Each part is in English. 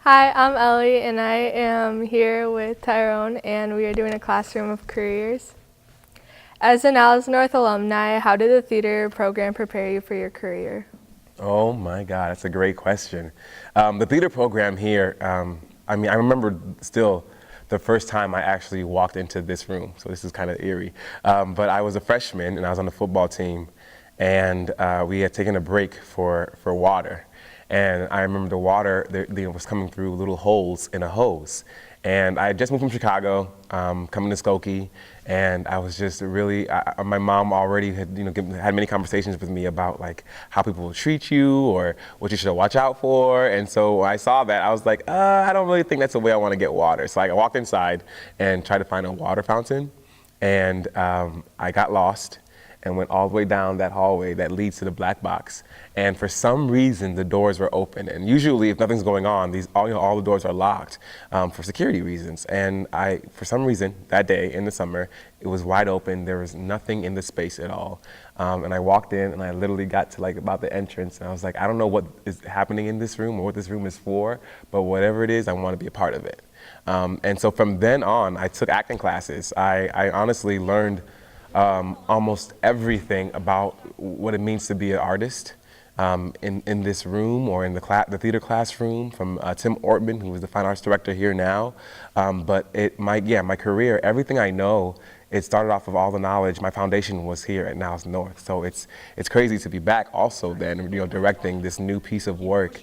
Hi, I'm Ellie, and I am here with Tyrone, and we are doing a classroom of careers. As a Niles North alumni, how did the theater program prepare you for your career? Oh my God, that's a great question. The theater program here, I remember still the first time I actually walked into this room, so this is kind of eerie. But I was a freshman and I was on the football team, and we had taken a break for water. And I remember the water was coming through little holes in a hose. And I had just moved from Chicago, coming to Skokie, and I was just really, my mom already had, had many conversations with me about like how people will treat you or what you should watch out for. And so when I saw that, I was like, I don't really think that's the way I want to get water. So I walked inside and tried to find a water fountain, and I got lost and went all the way down that hallway that leads to the black box. And for some reason, the doors were open. And usually, if nothing's going on, all the doors are locked for security reasons. And for some reason, that day in the summer, it was wide open. There was nothing in the space at all. And I walked in, and I literally got to like about the entrance, and I was like, I don't know what is happening in this room or what this room is for, but whatever it is, I want to be a part of it. And so from then on, I took acting classes. I honestly learned almost everything about what it means to be an artist in this room or in the theater classroom from Tim Ortman, who is the fine arts director here now. But my career, everything I know, it started off of all the knowledge. My foundation was here at Niles North, so it's crazy to be back also then, directing this new piece of work.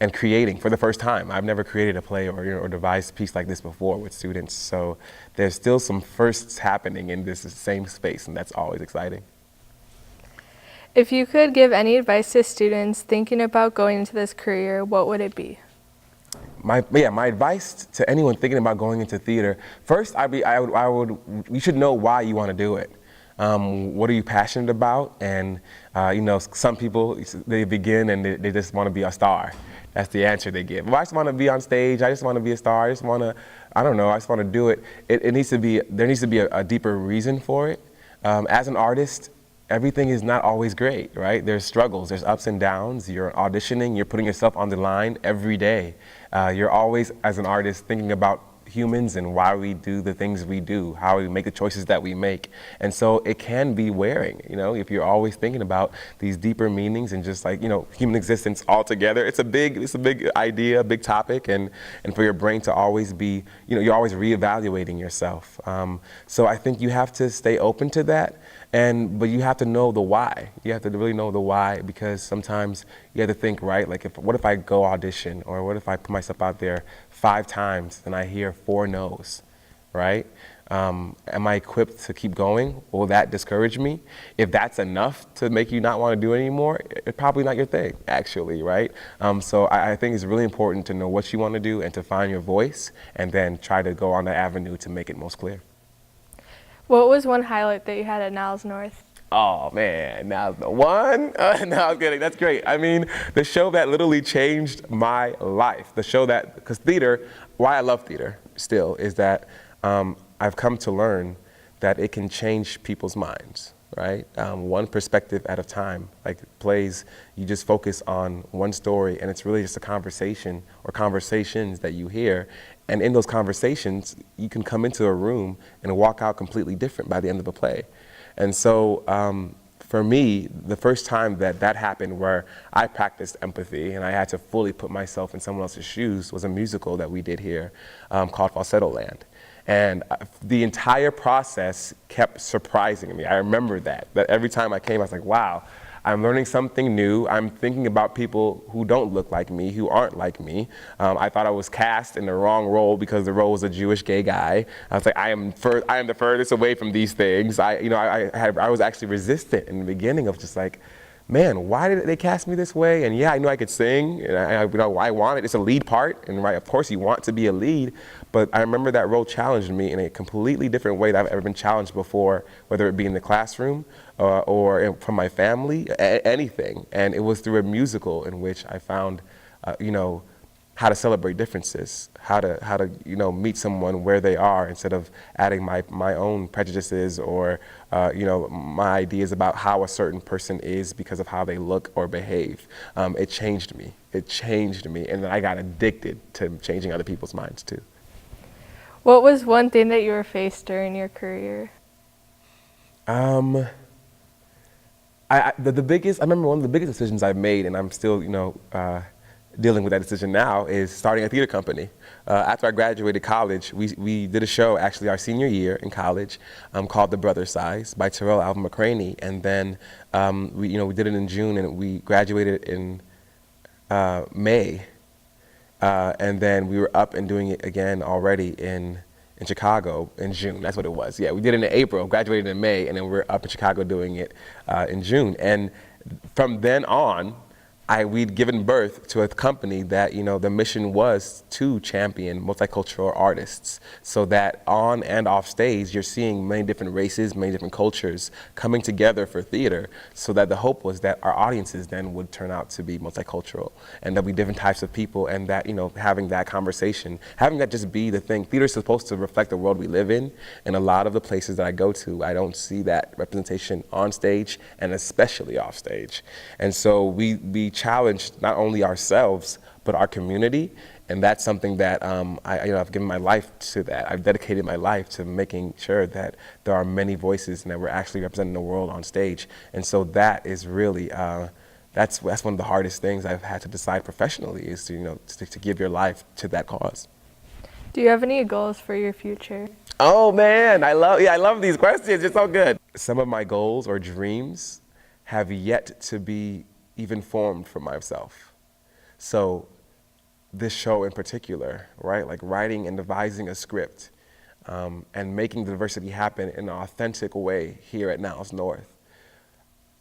And creating for the first time. I've never created a play or devised a piece like this before with students. So there's still some firsts happening in this same space, and that's always exciting. If you could give any advice to students thinking about going into this career, what would it be? My advice to anyone thinking about going into theater, first you should know why you want to do it. What are you passionate about? And some people, they begin and they just want to be a star. That's the answer they give. Well, I just want to be on stage. I just want to be a star. I just want to, I don't know, I just want to do it. There needs to be a deeper reason for it. As an artist, everything is not always great, right? There's struggles, there's ups and downs. You're auditioning, you're putting yourself on the line every day. You're always, as an artist, thinking about humans and why we do the things we do, how we make the choices that we make. And so it can be wearing, if you're always thinking about these deeper meanings and just like, human existence altogether. It's a big idea, a big topic, and for your brain to always be, you're always reevaluating yourself. So I think you have to stay open to that. But you have to know the why. You have to really know the why, because sometimes you have to think, right, like what if I go audition, or what if I put myself out there 5 times and I hear 4 no's, right? Am I equipped to keep going? Will that discourage me? If that's enough to make you not want to do it anymore, it's probably not your thing, actually, right? So I think it's really important to know what you want to do and to find your voice, and then try to go on that avenue to make it most clear. What was one highlight that you had at Niles North? Oh man, now the one? No, I'm kidding, that's great. I mean, the show that literally changed my life, because theater, why I love theater still, is that I've come to learn that it can change people's minds, right? One perspective at a time. Like plays, you just focus on one story, and it's really just a conversation or conversations that you hear. And in those conversations, you can come into a room and walk out completely different by the end of the play. And so for me, the first time that happened, where I practiced empathy and I had to fully put myself in someone else's shoes, was a musical that we did here called Falsetto Land. And the entire process kept surprising me. I remember that every time I came, I was like, wow, I'm learning something new. I'm thinking about people who don't look like me, who aren't like me. I thought I was cast in the wrong role because the role was a Jewish gay guy. I was like, I am the furthest away from these things. I was actually resistant in the beginning of just like, man, why did they cast me this way? And yeah, I knew I could sing, and I wanted, it's a lead part, and right, of course you want to be a lead, but I remember that role challenged me in a completely different way that I've ever been challenged before, whether it be in the classroom or from my family, anything. And it was through a musical in which I found, how to celebrate differences, how to meet someone where they are instead of adding my own prejudices or my ideas about how a certain person is because of how they look or behave. It changed me. It changed me, and then I got addicted to changing other people's minds too. What was one thing that you were faced during your career? I remember one of the biggest decisions I've made, and I'm still, dealing with that decision now, is starting a theater company. After I graduated college, we did a show, actually our senior year in college, called The Brother Size by Terrell Alvin McCraney, and then we did it in June, and we graduated in May, and then we were up and doing it again already in Chicago in June. That's what it was. Yeah, we did it in April, graduated in May, and then we're up in Chicago doing it in June. And from then on, we'd given birth to a company that, the mission was to champion multicultural artists, so that on and off stage, you're seeing many different races, many different cultures coming together for theater, so that the hope was that our audiences then would turn out to be multicultural, and there'll be different types of people, and that, having that conversation, having that just be the thing. Theater is supposed to reflect the world we live in, and a lot of the places that I go to, I don't see that representation on stage, and especially off stage. And so we challenged not only ourselves, but our community, and that's something that I've given my life to that. I've dedicated my life to making sure that there are many voices and that we're actually representing the world on stage. And so that is really, that's one of the hardest things I've had to decide professionally, is to give your life to that cause. Do you have any goals for your future? Oh man, I love these questions. It's so good. Some of my goals or dreams have yet to be even formed for myself. So this show in particular, right? Like writing and devising a script and making diversity happen in an authentic way here at Niles North.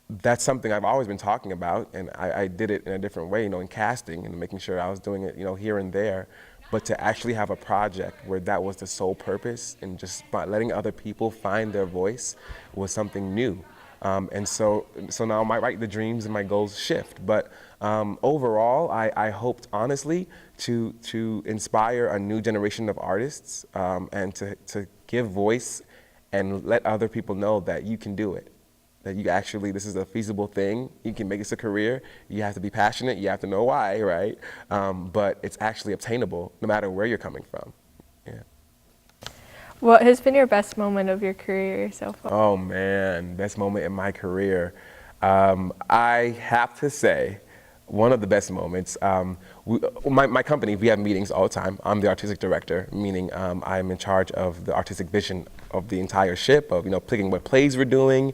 That's something I've always been talking about, and I did it in a different way, in casting and making sure I was doing it, here and there. But to actually have a project where that was the sole purpose and just by letting other people find their voice was something new. And so now the dreams and my goals shift. But overall, I hoped honestly to inspire a new generation of artists and to give voice and let other people know that you can do it. That this is a feasible thing. You can make this a career. You have to be passionate. You have to know why, right? But it's actually obtainable no matter where you're coming from. Yeah. What has been your best moment of your career so far? Oh man, best moment in my career. I have to say, one of the best moments, my company, we have meetings all the time. I'm the artistic director, meaning I'm in charge of the artistic vision of the entire ship, of picking what plays we're doing,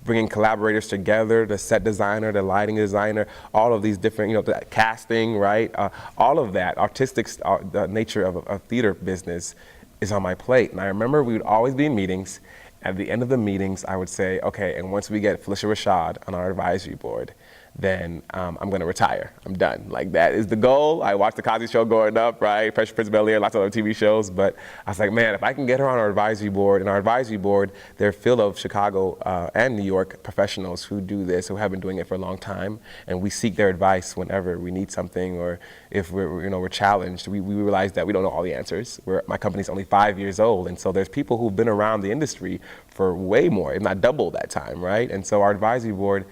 bringing collaborators together, the set designer, the lighting designer, all of these different, the casting, right? All of that, the nature of a theater business is on my plate. And I remember we would always be in meetings. At the end of the meetings, I would say, okay, and once we get Felicia Rashad on our advisory board, then I'm gonna retire. I'm done. Like, that is the goal. I watched the Cosby Show growing up, right? Fresh Prince of Bel-Air, lots of other TV shows, but I was like, man, if I can get her on our advisory board, and our advisory board, they're filled of Chicago and New York professionals who do this, who have been doing it for a long time, and we seek their advice whenever we need something, or if we're challenged. We realize that we don't know all the answers. My company's only 5 years old, and so there's people who've been around the industry for way more, if not double that time, right? And so our advisory board,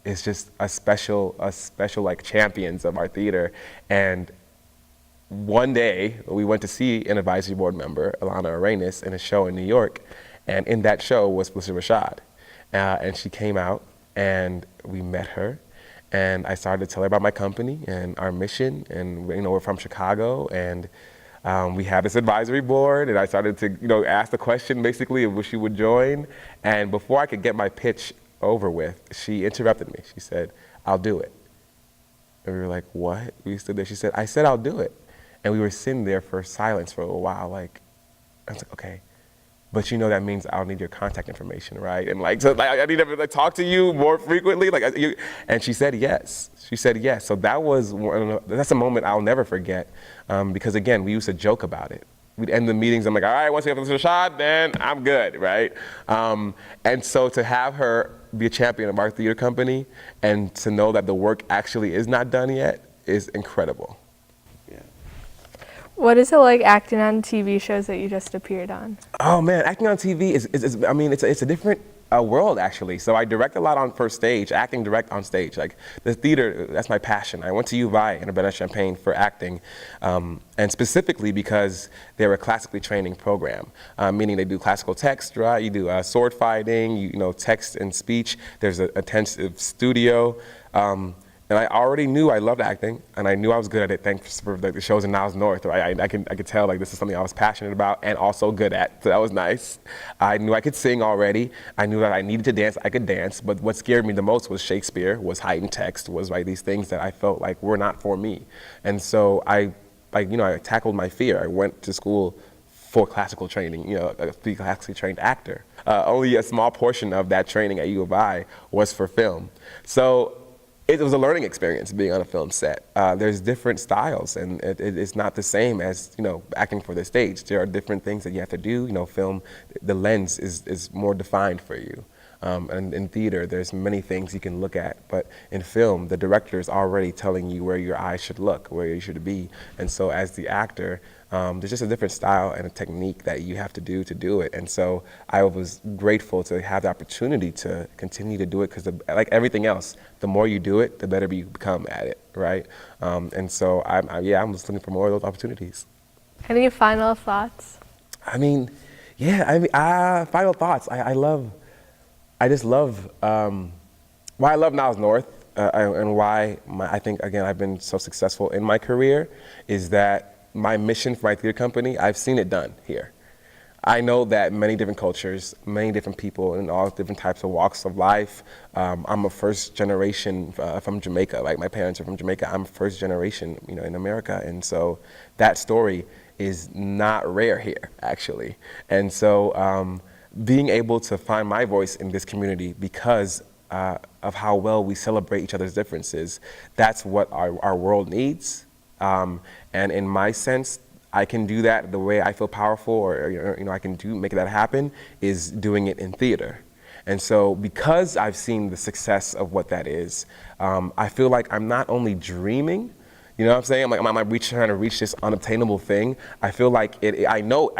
is just a special like champions of our theater. And one day we went to see an advisory board member, Alana Arenas, in a show in New York, and in that show was Felicia Rashad. And she came out and we met her, and I started to tell her about my company and our mission, and we're from Chicago, and we have this advisory board, and I started to ask the question basically of if she would join. And before I could get my pitch over with, she interrupted me. She said, "I'll do it." And we were like, "What?" We stood there. She said, "I said I'll do it." And we were sitting there for silence for a while. Like, I was like, "Okay, but that means I'll need your contact information, right? And I need to talk to you more frequently." And she said yes. She said yes. So that's a moment I'll never forget, because again, we used to joke about it. We'd end the meetings. I'm like, "All right, once we have this shot, then I'm good," right? And so to have her be a champion of our theater company and to know that the work actually is not done yet is incredible. What is it like acting on TV shows that you just appeared on? Oh man, acting on TV is I mean, it's a different world actually. So I direct a lot on first stage, acting direct on stage. Like the theater, that's my passion. I went to U of I in Urbana-Champaign for acting, and specifically because they're a classically training program, meaning they do classical text, right? You do sword fighting, you know, text and speech. There's an intensive studio. And I already knew I loved acting, and I knew I was good at it thanks for the shows in Niles North. Right? I could tell like this is something I was passionate about and also good at, so that was nice. I knew I could sing already. I knew that I needed to dance. I could dance, but what scared me the most was Shakespeare, was heightened text, was like these things that I felt like were not for me. And so I tackled my fear. I went to school for classical training, a classically trained actor. Only a small portion of that training at U of I was for film. So it was a learning experience being on a film set. There's different styles, and it's not the same as acting for the stage. There are different things that you have to do. Film, the lens is more defined for you. And in theater, there's many things you can look at, but in film, the director is already telling you where your eyes should look, where you should be. And so as the actor, there's just a different style and a technique that you have to do it. And so I was grateful to have the opportunity to continue to do it, because like everything else, the more you do it, the better you become at it, right? And so I'm just looking for more of those opportunities. Any final thoughts? Final thoughts. I just love why I love Niles North and why I think, again, I've been so successful in my career is that my mission for my theater company, I've seen it done here. I know that many different cultures, many different people in all different types of walks of life. I'm a first generation from Jamaica, like my parents are from Jamaica. I'm first generation, in America. And so that story is not rare here, actually. And so being able to find my voice in this community because of how well we celebrate each other's differences, that's what our world needs. And in my sense, I can do that the way I feel powerful, or I can make that happen, is doing it in theater. And so because I've seen the success of what that is, I feel like I'm not only dreaming, you know what I'm saying? I'm like, trying to reach this unobtainable thing. I feel like I know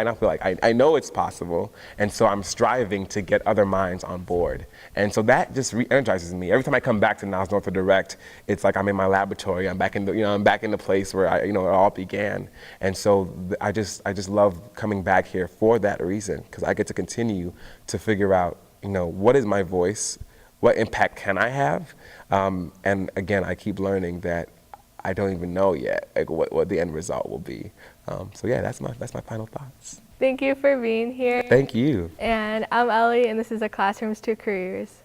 it's possible, and so I'm striving to get other minds on board. And so that just re-energizes me. Every time I come back to Niles North to direct, it's like I'm in my laboratory. I'm back in the place where it all began. And so I just love coming back here for that reason, because I get to continue to figure out, what is my voice, what impact can I have, and again, I keep learning that I don't even know yet what the end result will be. That's my final thoughts. Thank you for being here. Thank you. And I'm Ellie, and this is a Classrooms to Careers.